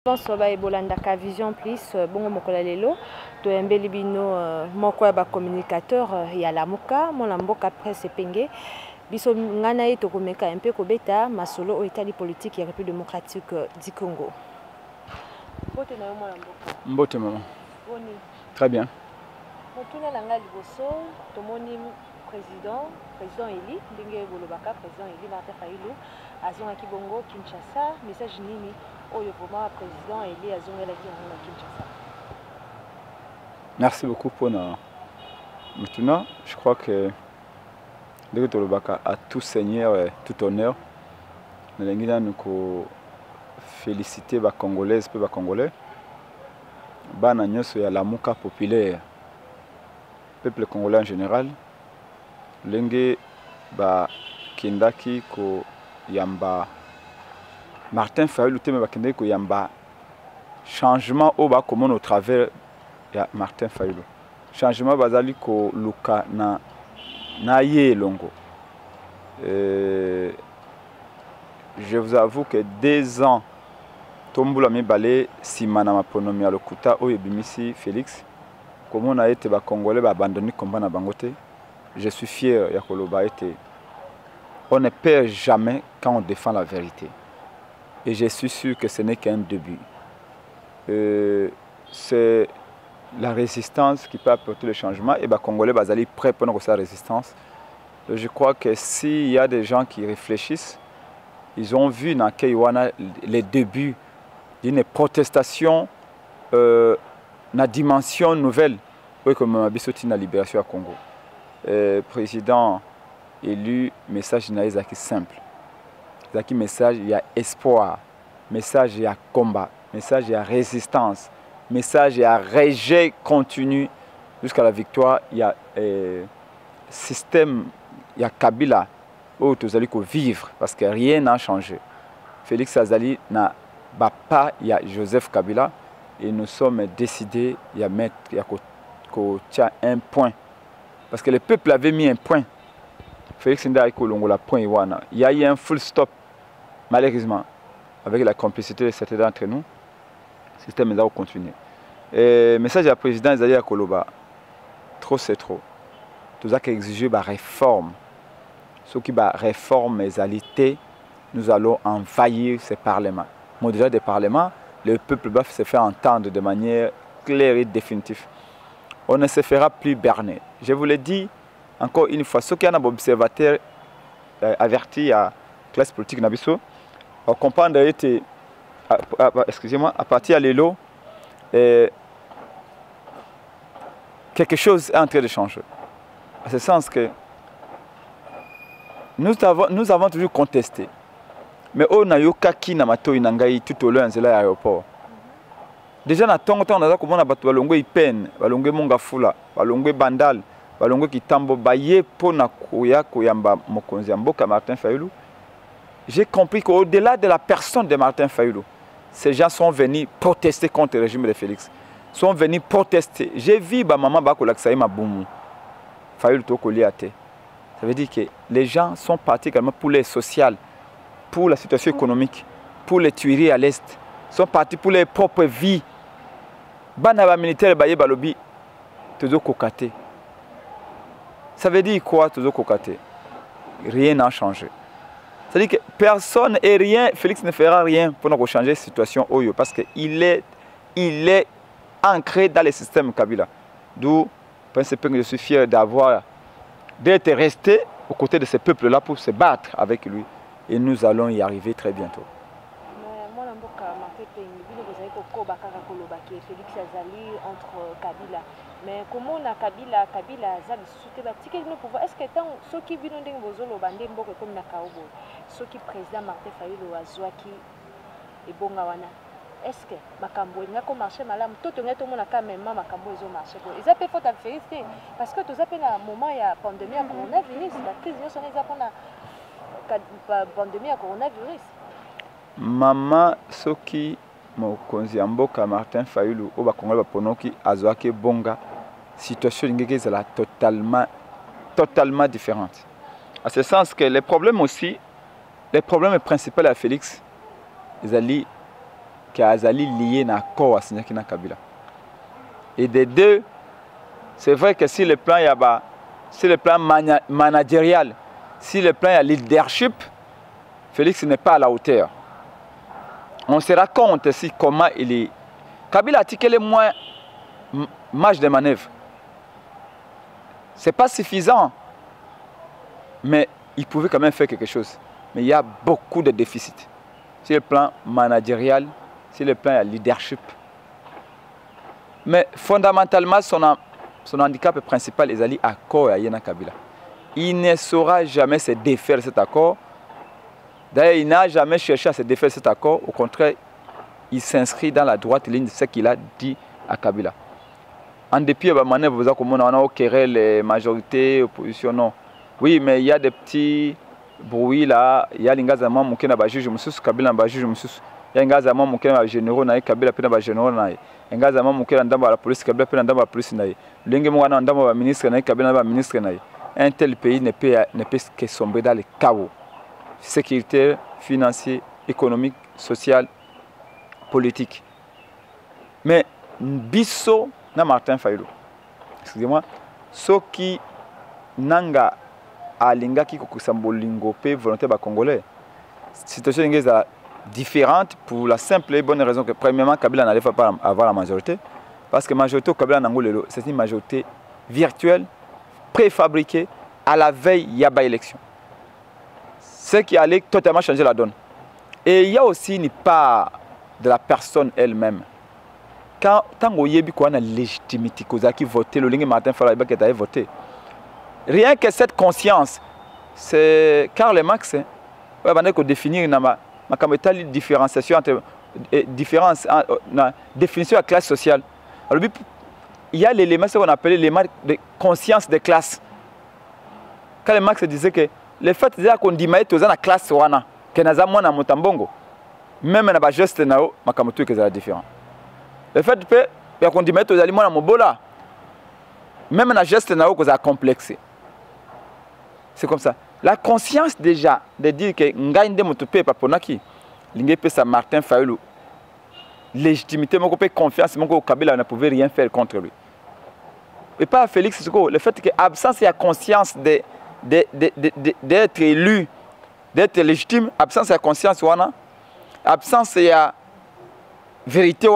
pense que Bolandaka Vision Plus, bon mokola lelo, to embeli bino moko ya ba communicateur ya la moka, mon mboka presse pengé, biso ngana ye to komeka un peu kobeta masolo o Italie politique ya République démocratique du Congo. Bote na yo mwana mboka. Mbote maman. Boni. Très bien. Motuna na nga liboso, tomoni président Eli, ndenge bolobaka président Eli Martin Fayulu, azonga ki bongo Kinshasa, message nini oyo vraiment président Eli azonga la Kinshasa. Merci beaucoup pour maintenant. Je crois que le Tolobaka a tout seigneur et tout honneur. Nous féliciter les Congolaises et les Congolais. Bana nyoso ya lamuka populaire. Peuple congolais en général. Lenge ba kindaki ko yamba Martin Fayulu teme ba kindaki ko yamba changement au ba commun au travers ya Martin Fayulu. Changement bazali ko luka na ye longo. Je vous avoue que 2 ans Tombula mi balé simana maponomi ya lokuta oyo bimisi Félix. Comment on a été Congolais abandonné combat na bangote. Je suis fier ya koloba été. On ne perd jamais quand on défend la vérité. Et je suis sûr que ce n'est qu'un début. C'est la résistance qui peut apporter le changement. Et les Congolais sont prêts pour cette résistance. Je crois que s'il y a des gens qui réfléchissent, ils ont vu dans Keiwana les débuts d'une protestation na dimension nouvelle comme la libération du Congo. Président élu, message est simple. Zaki message, il y a espoir, message, il y a combat, message, il y a résistance, message, il y a rejet continu jusqu'à la victoire. Il y a système, il y a Kabila où tu allez vivre parce que rien n'a changé. Félix Azali n'a pas, il y a Joseph Kabila et nous sommes décidés il y a un point parce que le peuple avait mis un point. Félix Ndai Kolongola point Iwana. Il y a eu un full stop malheureusement avec la complicité de certains d'entre nous. Le système est continué. Et message à président Isaïe Koloba. Trop c'est trop. Tout ça qui exige la réforme. Ce qui va réforme les alités, nous allons envahir ces parlements. Bon, déjà des parlements, le peuple va se faire entendre de manière claire et définitive. On ne se fera plus berner. Je vous l'ai dit encore une fois, ceux qui ont un observateur averti à la classe politique Nabiso, on comprend excusez-moi, à partir de l'élo, quelque chose est en train de changer. À ce sens que nous avons toujours contesté. Mais on a eu kaki na mato inangai tout au long de l'aéroport. Déjà na tongo on a comment na batu balongwe ipen, balongwe mongafula, balongwe bandal, balongwe kitambo baye pona koya koyamba mokonzi mboka Martin Fayulu. J'ai compris qu'au-delà de la personne de Martin Fayulu, ces gens sont venus protester contre le régime de Félix. Sont venus protester. J'ai vu ma maman bakolaksaï ma boumou. Fayulu to koliate. Ça veut dire que les gens sont partis également pour les sociales, pour la situation économique, pour les tueries à l'Est, sont partis pour les propres vies. Banaba militaire baye balobi, toujours cocaté. Ça veut dire quoi, toujours cocaté? Rien n'a changé. C'est-à-dire que personne et rien, Félix ne fera rien pour nous changer la situation Oyo, parce qu'il est ancré dans le système Kabila. D'où, je suis fier d'être resté aux côtés de ce peuple-là pour se battre avec lui. Et nous allons y arriver très bientôt. Félix Azali entre Kabila. Mais comment on a Kabila Azali soutenu le pouvoir? Est-ce que ceux qui viennent de Bozolo Bandé Mboko comme Nakaobo, ceux qui président Martin Fayulu Azouaki et Bongawana, est-ce que Makambo il n'y a qu'au marché malam tout le monde a quand même Makambo ils ont marché. Ils appellent faut féliciter parce que tous appellent à un moment il y a pandémie à coronavirus, la crise ils sont la pandémie à coronavirus. Maman ceux qui mokonzi mboka Martin Fayulu au Bakongo Ponoki azwaki bonga situation ngeke est totalement différente. À ce sens que les problèmes principaux à Félix ils allaient que Azali lié na accord à signé na Kabila. Et des deux, c'est vrai que si le plan y a si le plan managérial, si le plan y a leadership, Félix n'est pas à la hauteur. On se raconte aussi comment il est. Kabila a dit qu'il est moins marge de manœuvre. Ce n'est pas suffisant, mais il pouvait quand même faire quelque chose. Mais il y a beaucoup de déficits. Sur le plan managérial, sur le plan leadership. Mais fondamentalement, son handicap principal est à l'accord à Yena Kabila. Il ne saura jamais se défaire cet accord. D'ailleurs, il n'a jamais cherché à se défaire cet accord. Au contraire, il s'inscrit dans la droite ligne de ce qu'il a dit à Kabila. En dépit de la manœuvre, vous avez les majorités, opposition, non. Oui, mais il y a des petits bruits là. Il y a les gars qui ont juge Kabila n'a juge. Il y a des gars qui ont généraux, Kabila n'a généraux. Il y a des gars qui ont la police, Kabila n'a la police. Il y a des gars qui ont ministre, Kabila n'a ministre. Un tel pays ne peut que sombrer dans le chaos sécuritaire, financier, économique, social, politique. Mais biso na Martin Fayulu, excusez-moi, ce qui nanga alinga qui kokusambolingo pe volonté ba congolais. Situation est différente pour la simple et bonne raison que premièrement Kabila n'allait pas avoir la majorité parce que la majorité au Kabila Nangolelo, c'est une majorité virtuelle, préfabriquée à la veille il y a pas élection. Ce qui allait totalement changer la donne. Et il y a aussi une part de la personne elle-même. Quand on a la légitimité qui vote, le ligne Martin Fayulu qui a voté. Rien que cette conscience, c'est Karl Marx qui définir la différenciation entre la définition de la classe sociale. Alors, il y a l'élément qu'on appelle l'élément de conscience de classe. Karl Marx disait que le fait qu'on dit que dans la classe, que nous avons même dans la geste, nous avons différent. Le fait qu'on dit que nous avons même dans la geste, nous avons complexe. C'est comme ça. La conscience déjà de dire que nous avons Martin Fayulu, légitimité, confiance, Kabila ne pouvait rien faire contre lui. Et pas Félix, le fait que l'absence de conscience d'être élu, d'être légitime, absence de conscience, absence de vérité,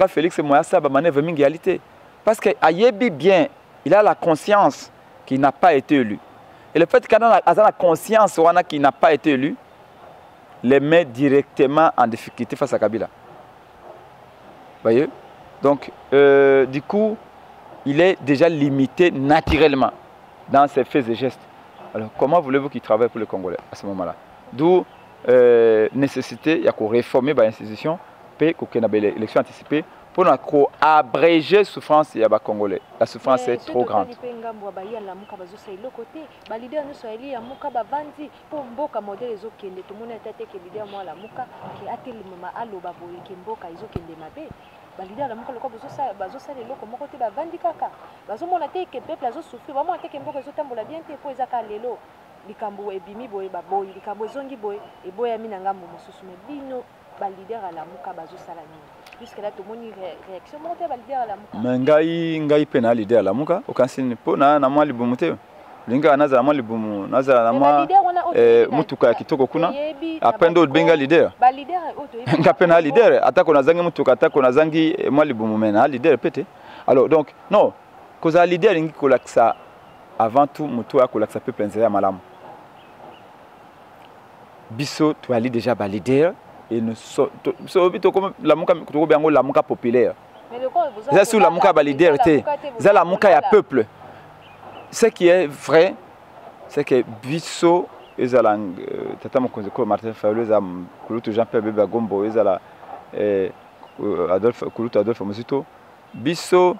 Félix parce que bien, il a la conscience qu'il n'a pas été élu. Et le fait qu'il a la conscience qu'il n'a pas été élu, les met directement en difficulté face à Kabila. Voyez? Donc, du coup, il est déjà limité naturellement dans ses faits et gestes. Alors, comment voulez-vous qu'il travaille pour les Congolais à ce moment-là? D'où nécessité, il y a qu'à réformer l'institution, puis qu'il y ait une élection anticipée pour abréger la souffrance des Congolais. La souffrance est trop grande. Balidera la muka loko bazo sala eloko moko te bavandi kaka bazomona te ke peuple azo souffrir bamona te ke mboka ezotambola bien te po ezaka lelo likambo ebimi boye baboyi likambo ezongi boye eboyami na ngambo mosusu me bino balidera la muka bazo sala nini jusque là tomoni réaction moko te balidera la muka me ngai pe na lidera la muka okansini po na mwa libumu te linga nazala mwa libumu nazala na mwa mutuka ya kitoko kuna apendo benga leader ngape na leader atako na zangi mutuka atako na zangi mwa libumu mena leader pete. Alors donc non cause leader lingi kolakisa avant tout mutu akolakisa peuple nzela malamu biso tu ali déjà ba leader et ne so bito comme la muka to biango la muka populaire c'est sur la muka ba leader te za la muka ya peuple. Ce qui est vrai, c'est que biso ezalang tata mokonzi ko Martin Fayulu za kulutu Jean-Pierre Bemba Gombo ezala Adolphe Muzito biso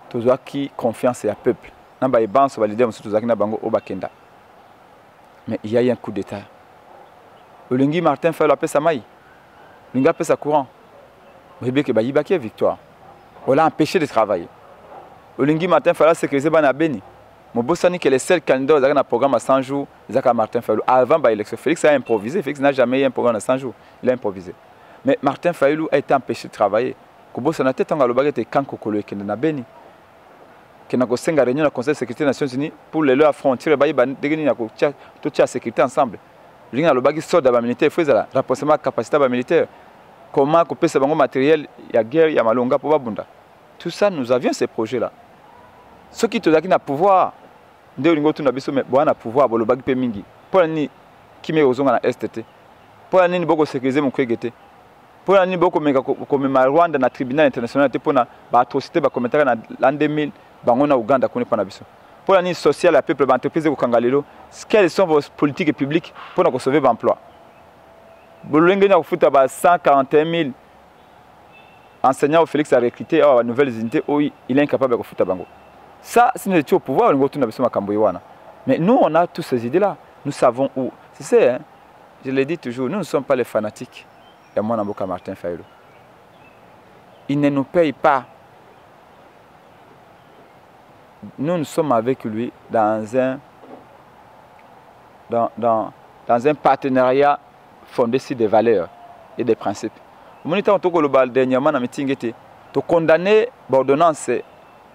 tozwaki confiance ya peuple namba ebanso ba leader musutu tozwaki na bango obakenda. Mais il y a eu un coup d'état. Olingi Martin Fayulu apesa mai linga apesa courant bébé ba yibaki victoire on l'a empêché de travailler. Olingi Martin Fayulu sécuriser bana beni Mobosani que les seuls candidats dans un programme à 100 jours, c'est Martin Fayulu. Avant l'élection, Félix a improvisé. Félix n'a jamais eu un programme à 100 jours. Il a improvisé. Mais Martin Fayulu a été empêché de travailler. Kobosana tête en galobag était quand Kokolo qui n'a béni. Qui n'a qu'au senga réunion du Conseil de sécurité des Nations Unies pour les leur frontières, bah il va dégainer la toute la sécurité ensemble. L'ingé a le bagage sort de la militaire, il faut ça. Rapprochement capacité de militaire. Comment couper ce bango matériel, il y a guerre, il y a malonga pour babunda. Tout ça, nous avions ces projets-là. Ceux qui te donnent le pouvoir, nous avons le pouvoir, le bagage pemingi. Pour ni qui met aux ongles à STT. Pour ni beaucoup sécuriser mon crédit. Pour ni beaucoup comme Rwanda dans le tribunal international pour na atrocité ba commentaire dans l'an 2000 bangona Uganda kone pana biso. Pour ni social la peuple entreprise ko kangalelo. Quelles sont vos politiques publiques pour nous sauver l'emploi? Bolenge na kufuta ba 141 000 enseignants au Félix a recruté à nouvelles unités où il est incapable de foutre bango. Ça, si nous étions au pouvoir, nous avons. Mais nous, on a toutes ces idées-là. Nous savons où. C'est ça, hein? Je l'ai dit toujours, nous ne sommes pas les fanatiques. Et moi, Namboka Martin Fayulu. Il ne nous paye pas. Nous sommes avec lui dans un partenariat fondé sur des valeurs et des principes. Nous avons dernièrement dans le meeting de condamner l'ordonnance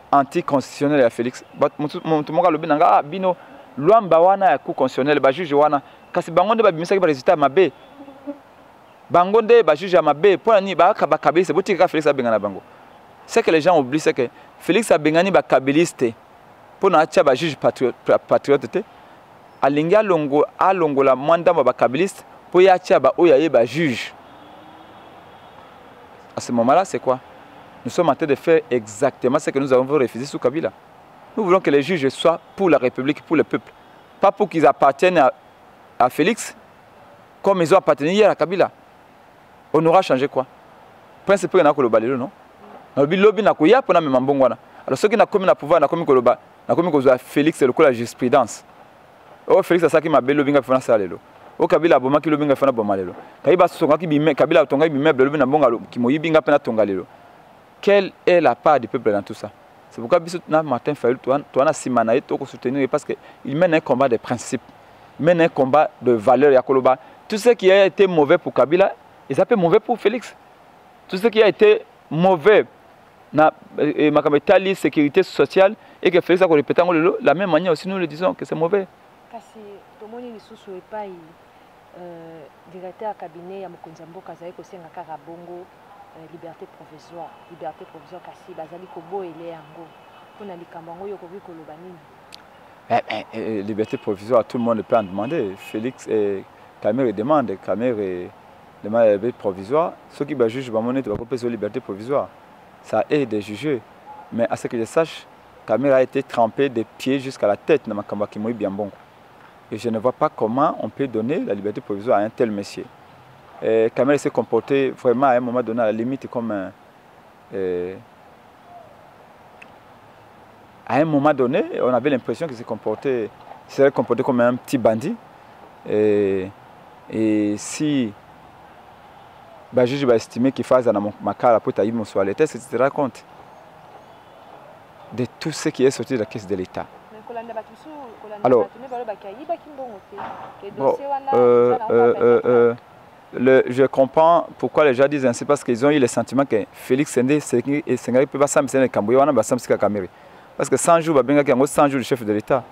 anticonstitutionnelle à Félix. Bino luamba wana ya constitutionnel ba juge wana kasi bangonde ba bimisa ba résultat mabe. Bangonde ba juge mabe pour ni ba kabisa botika Félix abengana bango. Ce que les gens oublient c'est que Félix abengani ba kabiliste pour na acha ba juge patriote alinga longo alongola mwanda ba kabiliste pour ya acha ba oyaye ba juge. À ce moment-là, c'est quoi? Nous sommes en train de faire exactement ce que nous avons refusé sous Kabila. Nous voulons que les juges soient pour la République, pour le peuple. Pas pour qu'ils appartiennent à Félix, comme ils ont appartenu hier à Kabila. On aura changé quoi? Principe que nous avons le balelo, non? Nous avons lobby na koya pour na membongwana. Alors ceux qui n'ont commis le pouvoir, n'ont commis koloba, n'ont commis que Félix c'est le coup la jurisprudence. Oh Félix c'est ça qui m'a bello binga fana salelo. Oh Kabila boma ki lobinga fana bomalelo. Kaiba songa ki bime Kabila tonga bime lobby na bonga ki moyi binga pena tongalelo. Quelle est la part du peuple dans tout ça? C'est pourquoi Martin Fayulu, tu as Simanaï, tu as soutenir parce qu'il mène un combat de principes, il mène un combat de valeurs. Yakoloba. Tout ce qui a été mauvais pour Kabila, il s'appelle mauvais pour Félix. Tout ce qui a été mauvais dans la sécurité sociale et que Félix a répété de la même manière aussi, nous le disons que c'est mauvais. Kasi tomoni lisusu epai directeur cabinet ya mokonzi mboka azali kosenga kaka bongo liberté provisoire kasi bazali koboyele yango pona likambo yango yo koki koloba nini? Liberté provisoire, tout le monde peut en demander. Félix et Kamere demande la liberté provisoire. Ceux qui jugent vont monnaie de liberté provisoire. Ça aide de juger. Mais à ce que je sache, Kamere a été trempé des pieds jusqu'à la tête dans ma kamba qui bien bon. Et je ne vois pas comment on peut donner la liberté provisoire à un tel monsieur. Kamere s'est comporté vraiment à un moment donné à la limite comme à un moment donné, on avait l'impression qu'il s'est comporté comme un petit bandit. Et si le juge va estimer qu'il fasse dans ma cara pour tailler mon soirée, c'est ce que tu racontes de tout ce qui est sorti de la caisse de l'État. Alors, je comprends pourquoi les gens disent ainsi, parce qu'ils ont eu le sentiment que Félix Sende et Senghari peuvent pas s'amener à Kamboya, parce que 100 jours, 100 jours du chef de l'État,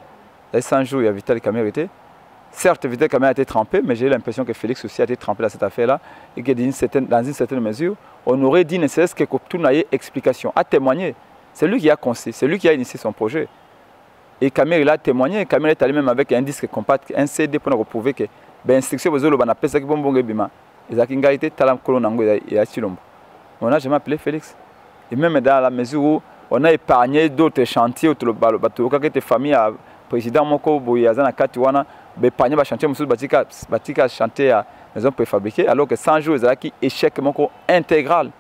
100 jours, il y a Vital Kamere. Certes, Vital Kamere a été trempé, mais j'ai l'impression que Félix aussi a été trempé dans cette affaire-là, et que dans une certaine mesure, on aurait dit ne serait-ce que tout n'a eu explication, à témoigner. C'est lui qui a conçu, c'est lui qui a initié son projet. Et Kamere il a témoigné, Kamere est allé même avec un disque compact, un CD pour prouver que l'instruction de Zolo a fait bon bima. Et ça a été talam kolonango et à Chilombo. On n'a jamais appelé Félix. Et même dans la mesure où on a épargné d'autres chantiers, quand était famille à président Moko Bouyazana Katiwana, épargné les chantiers, Batika chantier à maison préfabriquée, alors que 100 jours, ils ont échec Moko intégral.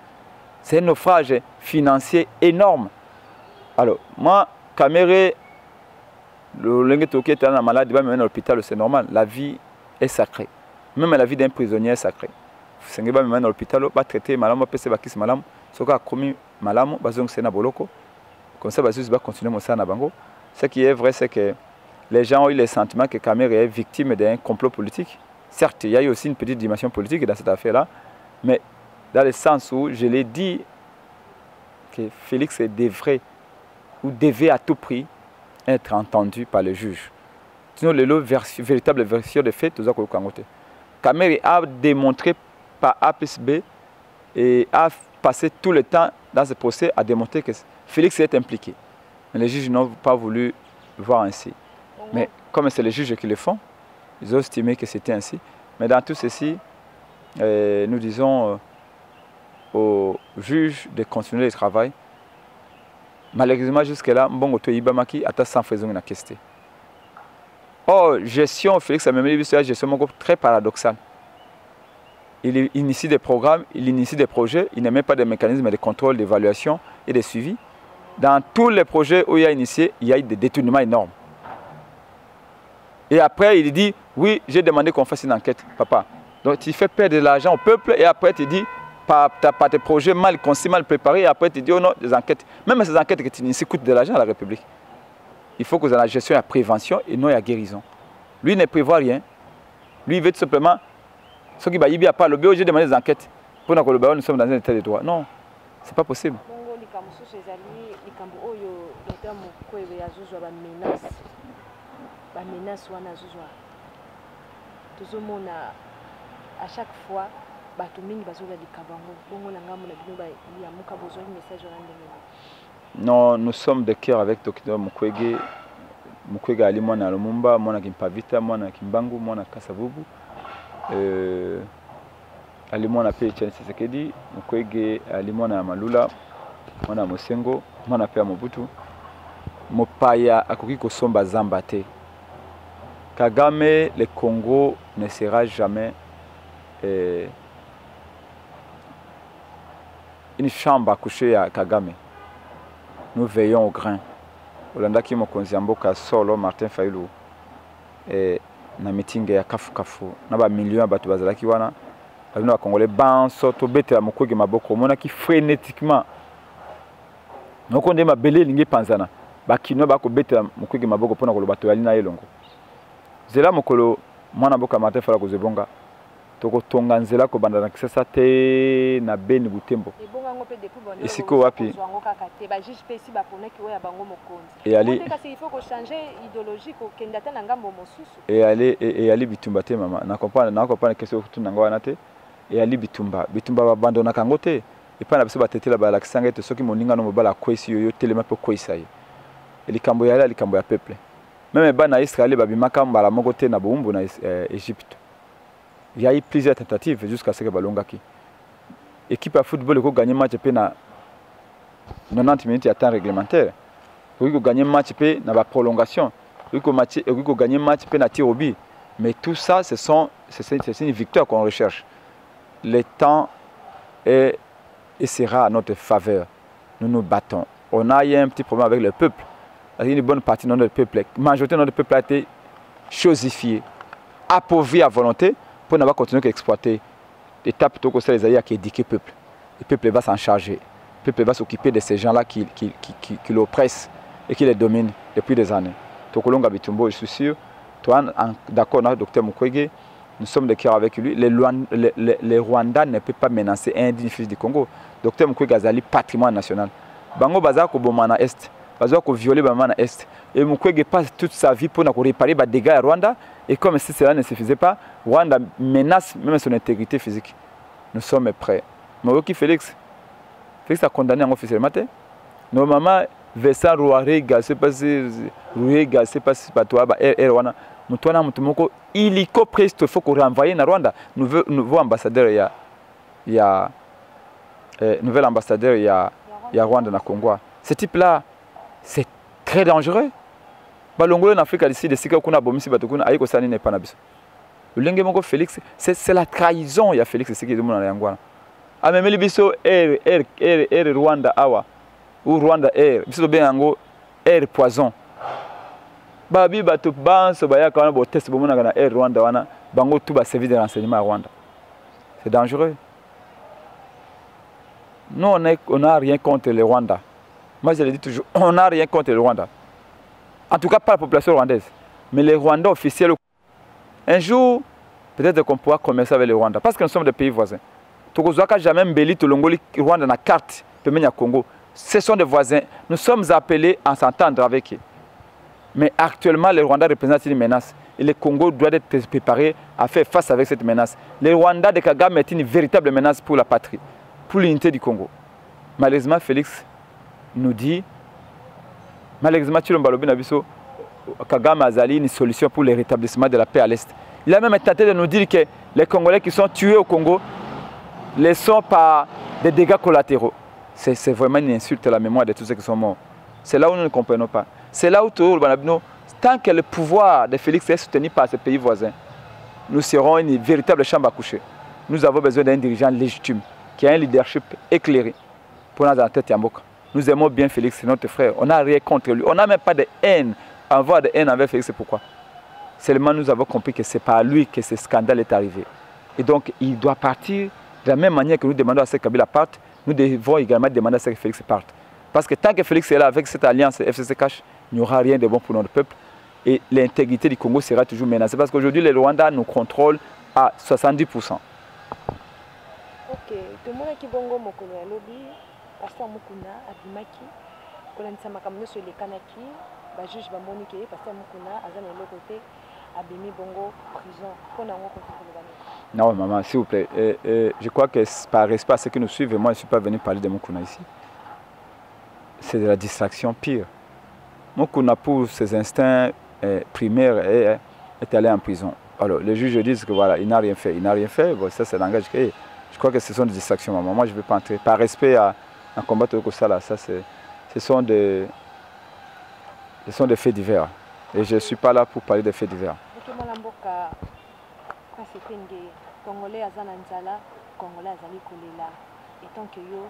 C'est un naufrage financier énorme. Alors, moi, Kamere, le lingue qui est dans la maladie, va me mettre à l'hôpital, c'est normal. La vie est sacrée. Même la vie d'un prisonnier est sacrée. Si on va me mettre à l'hôpital, on va traiter malam, on va passer bakis malam, ce qu'on a commis malam, basons c'est na boloko. Comme ça, basons va continuer mon sang na bango. Ce qui est vrai, c'est que les gens ont eu le sentiment que Kamer est victime d'un complot politique. Certes, il y a eu aussi une petite dimension politique dans cette affaire-là, mais dans le sens où je l'ai dit que Félix devrait ou devait à tout prix être entendu par le juge. Sinon, la véritable version des faits, tout ça, Kamer a démontré par A plus B et a passé tout le temps dans ce procès à démontrer que Félix est impliqué. Mais les juges n'ont pas voulu voir ainsi. Mais comme c'est les juges qui le font, ils ont estimé que c'était ainsi. Mais dans tout ceci, nous disons aux juges de continuer le travail. Malheureusement, jusque-là, Mbongo Toyibamaki a sans faisant une question. Or, gestion, Félix a même dit une gestion très paradoxale. Il initie des programmes, il initie des projets, il n'émet pas de mécanismes de contrôle, d'évaluation et de suivi. Dans tous les projets où il a initié, il y a eu des détournements énormes. Et après, il dit, oui, j'ai demandé qu'on fasse une enquête, papa. Donc, tu fais perdre de l'argent au peuple et après, tu dis, par tes projets mal conçus, mal préparés, et après, tu dis, oh non, des enquêtes. Même ces enquêtes que tu inities coûtent de l'argent à la République. Il faut que dans la gestion, il y a prévention et non il y a guérison. Lui, il ne prévoit rien. Lui, il veut tout simplement, ce qui va y pas le j'ai demandé des enquêtes. Pour nous sommes dans un état de droit. Non, ce n'est pas possible. À chaque fois, non, nous sommes de cœur avec Dr Mukwege. Mukwege ali mwana Lumumba, mwana Kimpavita, mwana Kimbangu, mwana Kasavubu. Ali mwana pe Etienne Tshisekedi, Mukwege ali mwana Malula, mwana Mosengo, mwana pe Mobutu. Mopaya akoki kosomba zamba te. Kagame, le Congo ne sera jamais une chambre à coucher à Kagame. Nous veillons au grain. Olandaki mokonzi mboka solo Martin Fayulu na meeting ya kafu na ba millions ya bato bazalaki wana bino ba congolais banso to betela Mukwege maboko monaki frénétiquement noko nde mabele lingi panzana bakino bako betela Mukwege maboko pona koloba to yali na elongo zela mokolo mwana mboka Martin Fayulu kozebonga toko tonga nzela ko bandana kisasa te na Beni Butembo esiko wapi et ali bitumba te mama na comprendre question tout nanga wana te et ali bitumba babandona kango te et pas na biso batetela ba lakisanga te soki moninga no mobala kwesi yo telema pe kwesa ye likambo ya likambo ya peuple même bana Israël babimaka mbala moko te na bombu na Égypte. Il y a eu plusieurs tentatives jusqu'à ce que balongaki. Équipe à football qui a gagné match na 90 minutes à temps réglementaire. Qui a gagné match na la prolongation. Qui a gagné match na tir au but. Mais tout ça, c'est une victoire qu'on recherche. Le temps est et sera à notre faveur. Nous nous battons. On a eu un petit problème avec le peuple. Une bonne partie de notre peuple, la majorité de notre peuple a été chosifiée, appauvrie à volonté. Pour ne pas continuer à exploiter l'étape plutôt que ça les aïe qui éduquent le peuple. Le peuple va s'en charger. Le peuple va s'occuper de ces gens-là qui l'oppressent et qui les dominent depuis des années. Tokolonga Bitumbo, je suis sûr, toi, d'accord avec Dr Mukwege, nous sommes de cœur avec lui. Les Rwandais ne peuvent pas menacer un digne fils du Congo. Dr Mukwege Azali, patrimoine national. Bango Baza ko bomana Est, Baza ko violer Bamana Est. Et Mukwege passe toute sa vie pour réparer les dégâts à Rwanda. Et comme si cela ne suffisait pas, Rwanda menace même son intégrité physique. Nous sommes prêts. Mais Félix a condamné officiellement. Normalement, Vincent Rouarega, c'est pas si Rouarega, c'est pas si Patoa, Rwanda. Mutwana Mutumoko, illico presto, il faut qu'on renvoie na Rwanda. Nouveau ambassadeur, il y a nouvel ambassadeur, il y a Rwanda na Congo. Ce type-là, c'est très dangereux. Balongolo en Afrique d'ici de sika kuna bomisi batukuna ayiko sani ne panabiso. Ulenge moko Félix, c'est la trahison ya Félix c'est qui demande na yangwana. Amemeli biso Rwanda awa ou Rwanda biso be yango poison. Babi batu banso bayaka wana bo test bomona na Rwanda wana bango tout ba service de renseignement à Rwanda. C'est dangereux. Nous on n'a rien contre le Rwanda. Moi je le dis toujours, on n'a rien contre le Rwanda. En tout cas, pas la population rwandaise. Mais les Rwandais officiels, un jour, peut-être qu'on pourra commercer avec les Rwandais. Parce que nous sommes des pays voisins. Tokozouaka jamais mbeli Tolongoli Rwanda na carte Pemenya Congo. Ce sont des voisins. Nous sommes appelés à s'entendre avec eux. Mais actuellement, les Rwandais représentent une menace. Et le Congo doit être préparé à faire face avec cette menace. Les Rwandais de Kagame est une véritable menace pour la patrie, pour l'unité du Congo. Malheureusement, Félix nous dit, malheureusement, Kagame a une solution pour le rétablissement de la paix à l'Est. Il a même tenté de nous dire que les Congolais qui sont tués au Congo les sont par des dégâts collatéraux. C'est vraiment une insulte à la mémoire de tous ceux qui sont morts. C'est là où nous ne comprenons pas. C'est là où tant que le pouvoir de Félix est soutenu par ses pays voisins, nous serons une véritable chambre à coucher. Nous avons besoin d'un dirigeant légitime, qui a un leadership éclairé pour notre tête Yamboka. Nous aimons bien Félix, c'est notre frère. On n'a rien contre lui. On n'a même pas de haine. Avoir de haine envers Félix, c'est pourquoi? Seulement nous avons compris que c'est par lui que ce scandale est arrivé. Et donc il doit partir de la même manière que nous demandons à ce que Kabila parte. Nous devons également demander à ce que Félix parte. Parce que tant que Félix est là avec cette alliance FCC-Cash, il n'y aura rien de bon pour notre peuple. Et l'intégrité du Congo sera toujours menacée. Parce qu'aujourd'hui, les Rwandais nous contrôlent à 70%. Ok. Tout le monde qui bongo mokolo ya lobby, pasteur Mukuna abimaki, kolanda makamno sur les kanaki, ba juge ba monique, pasteur Mukuna azana le côté abimi bongo prison. Pour nango ko non, maman, s'il vous plaît. Je crois que par respect à ceux qui nous suivent, moi je ne suis pas venu parler de Mukuna ici. C'est de la distraction pire. Mukuna, pour ses instincts primaires, est allé en prison. Alors, les juges disent que voilà, il n'a rien fait. Il n'a rien fait, bon, ça c'est langage. Je crois que ce sont des distractions, maman. Moi, je ne veux pas entrer. Par respect à combattre le ça, là, ça, ce sont des faits divers. Et je ne suis pas là pour parler des faits divers. Congolais azana nzala, Congolais azali kolela. Et tant que yo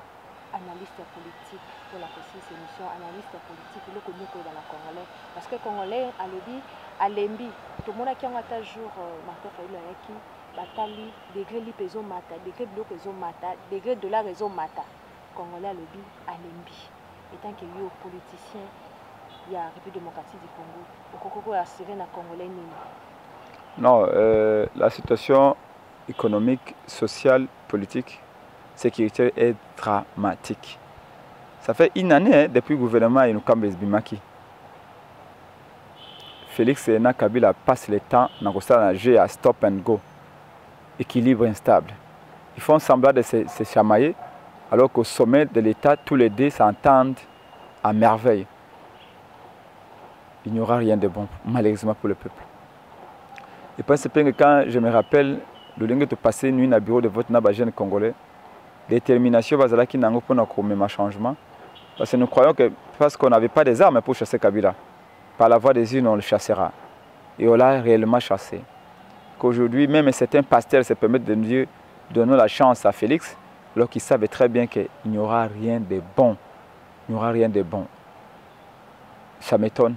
analyste politique pour la précise émission, analyste politique, le connu dans la Congolais. Parce que Congolais a lobby, a lembi. Tout le monde qui a un jour, Martin Fayulu Ayaki, batali, degré li peso mata, degré bloc peso mata, degré dollar peso mata. Congolais a lobby, a lembi. Et tant que yo politicien, il y a la République démocratique du Congo. Au Congo, il y a un Congolais nini. Non, la situation économique, sociale, politique, sécuritaire est dramatique. Ça fait une année depuis le gouvernement Inukambes Bimaki. Félix et Kabila passent le temps dans le jeu à stop and go. Équilibre instable. Ils font semblant de se chamailler, alors qu'au sommet de l'État, tous les deux s'entendent à merveille. Il n'y aura rien de bon, malheureusement pour le peuple. Et parce que quand je me rappelle, le lingue de passer une nuit dans le bureau de vote dans les jeunes Congolais, détermination va qui n'a pas un changement. Parce que nous croyons que parce qu'on n'avait pas des armes pour chasser Kabila, par la voie des urnes on le chassera. Et on l'a réellement chassé. Qu'aujourd'hui, même certains pasteurs se permettent de nous dire, donnons la chance à Félix, alors qu'ils savent très bien qu'il n'y aura rien de bon. Il n'y aura rien de bon. Ça m'étonne.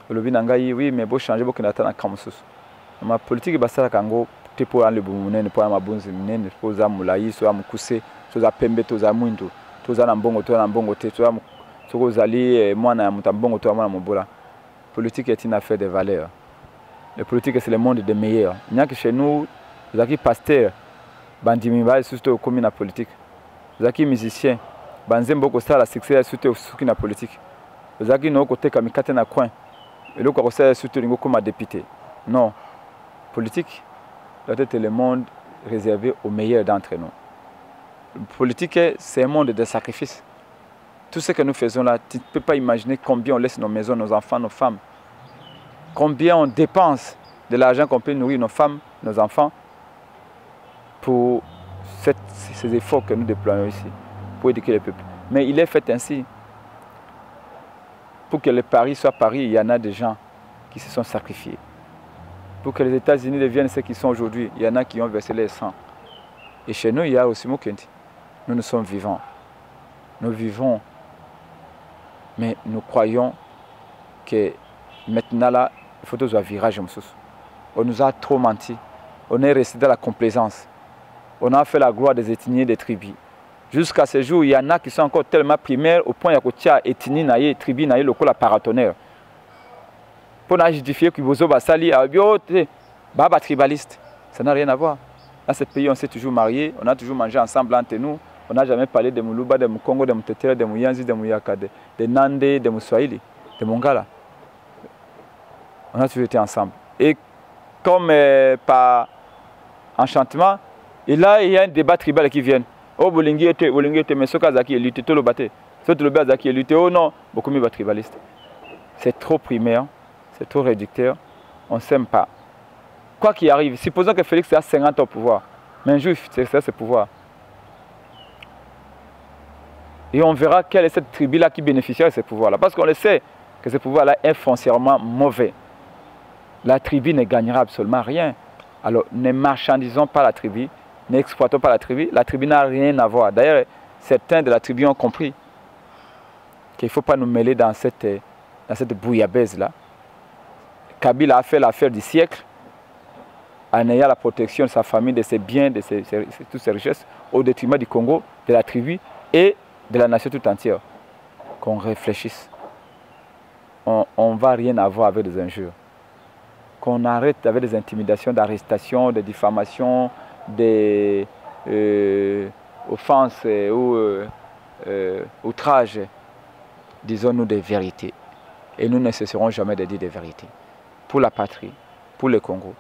Oui, mais bon changer beaucoup d'attendre à Kamsus. Ma politique est basée à Kango. Pour aller boumounen, pour aller mabunzi mnen, pour aller moulaï, pour aller moukousse, pour aller pembe, pour aller mouindou, pour aller mbongo, pour aller mbongo te, pour aller moi na mutambongo, pour aller mobola. Politique est une affaire de valeurs. La politique c'est le monde des meilleurs. Il n'y a que chez nous, les acquis pasteurs, bandimi ba surtout au commun la politique. Les acquis musiciens, banzem beaucoup ça la succès surtout au la politique. Les acquis no côté kamikate na coin. Et le quoi c'est surtout lingo comme député. Non, politique doit être le monde réservé aux meilleurs d'entre nous. La politique, c'est un monde de sacrifices. Tout ce que nous faisons là, tu ne peux pas imaginer combien on laisse nos maisons, nos enfants, nos femmes. Combien on dépense de l'argent qu'on peut nourrir nos femmes, nos enfants, pour ces efforts que nous déployons ici, pour éduquer le peuple. Mais il est fait ainsi. Pour que le Paris soit Paris, il y en a des gens qui se sont sacrifiés. Pour que les États-Unis deviennent ce qu'ils sont aujourd'hui, il y en a qui ont versé leur sang. Et chez nous, il y a aussi Mukenti. Nous sommes vivants. Nous vivons. Mais nous croyons que maintenant, là, il faut tous un virage. On nous a trop menti. On est resté dans la complaisance. On a fait la gloire des ethnies et des tribus. Jusqu'à ce jour, il y en a qui sont encore tellement primaires au point où il y a ethnie, tribu, le paratonnerre. pour justifier que Bozo Basali a Baba tribaliste. Ça n'a rien à voir. Dans ce pays, on s'est toujours mariés, on a toujours mangé ensemble entre nous. On n'a jamais parlé de Moulouba, de Moukongo, de Moutetera, de Mouyanzi, de Mouyaka, de Nande, de Mouswahili, de Mongala. On a toujours été ensemble. Et comme par enchantement, et là, il y a un débat tribal qui vient. Oh, Bolingi était, mais Sokazaki est lutté, tout le batté. Sauf le Bazaki est lutté, oh non, beaucoup mieux tribaliste. C'est trop primaire, c'est trop réducteur, on ne s'aime pas. Quoi qu'il arrive, supposons que Félix a 50 ans au pouvoir, mais un jour, c'est ça, ce pouvoir. Et on verra quelle est cette tribu-là qui bénéficiera de ce pouvoir-là. Parce qu'on le sait que ce pouvoir-là est foncièrement mauvais. La tribu ne gagnera absolument rien. Alors, ne marchandisons pas la tribu, n'exploitons pas la tribu. La tribu n'a rien à voir. D'ailleurs, certains de la tribu ont compris qu'il ne faut pas nous mêler dans cette bouillabaisse-là. Kabila a fait l'affaire du siècle en ayant la protection de sa famille, de ses biens, de toutes ses richesses, au détriment du Congo, de la tribu et de la nation tout entière. Qu'on réfléchisse. On ne va rien avoir avec des injures. Qu'on arrête avec des intimidations, d'arrestations, de diffamations, des offenses ou outrages. Disons-nous des vérités. Et nous ne cesserons jamais de dire des vérités. Pour la patrie, pour le Congo,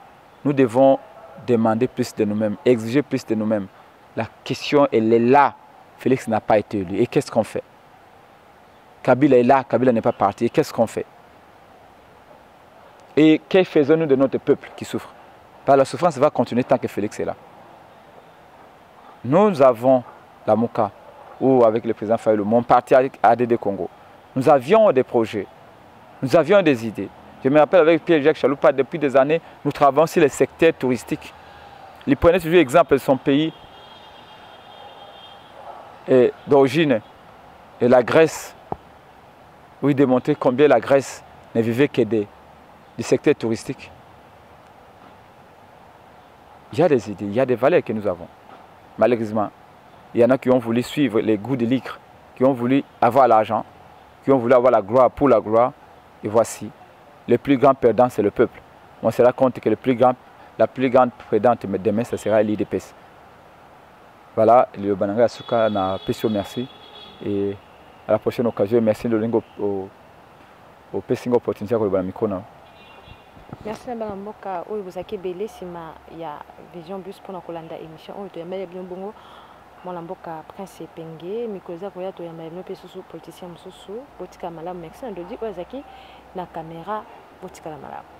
nous devons demander plus de nous-mêmes, exiger plus de nous-mêmes. La question, elle est là. Félix n'a pas été élu. Et qu'est-ce qu'on fait? Kabila est là, Kabila n'est pas parti. Et qu'est-ce qu'on fait? Et que faisons-nous de notre peuple qui souffre? La souffrance va continuer tant que Félix est là. Nous avons la MOUCA, ou avec le président Fayulu, mon parti ADD Congo. Nous avions des projets, nous avions des idées. Je me rappelle avec Pierre-Jacques Chaloupa, depuis des années, nous travaillons sur le secteur touristique. Il prenait toujours l'exemple de son pays d'origine, et la Grèce, où il démontrait combien la Grèce ne vivait que du secteur touristique. Il y a des idées, il y a des valeurs que nous avons. Malheureusement, il y en a qui ont voulu suivre les goûts de l'icre, qui ont voulu avoir l'argent, qui ont voulu avoir la gloire pour la gloire. Et voici, le plus grand perdant, c'est le peuple. On se rend compte que la plus grande perdante demain, ce sera l'IDPS. Voilà, le Bananga Asuka n'a pas merci. Et à la prochaine occasion, merci de l'Ingo au Pessingo opportunité pour le micro. Merci na mboka oyo bozaki belé sima ya Vision Bus pour kolanda émission oyo to yamela bien bongo mwana mboka Prince Penge mikoza ko ya to yamela bien pesusu politicien mususu botika malamu merci na dodi oyo zaki na caméra botika la malamu.